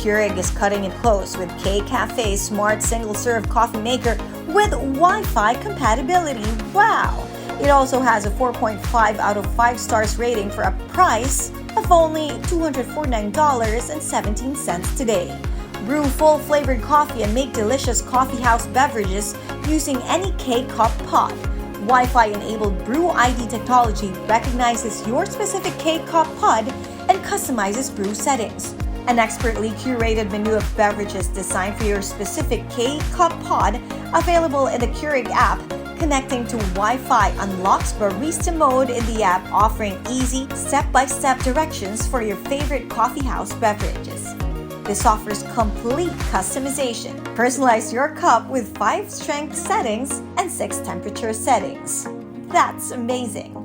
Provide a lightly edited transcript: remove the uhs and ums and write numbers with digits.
Keurig is cutting it close with K-Café's smart single-serve coffee maker with Wi-Fi compatibility. Wow! It also has a 4.5 out of 5 stars rating for a price of only $249.17 today. Brew full-flavored coffee and make delicious coffeehouse beverages using any K-Cup pod. Wi-Fi-enabled Brew ID technology recognizes your specific K-Cup pod and customizes brew settings. An expertly curated menu of beverages designed for your specific K-Cup pod available in the Keurig app. Connecting to Wi-Fi unlocks barista mode in the app, offering easy step-by-step directions for your favorite coffeehouse beverages. This offers complete customization. Personalize your cup with 5 strength settings and 6 temperature settings. That's amazing!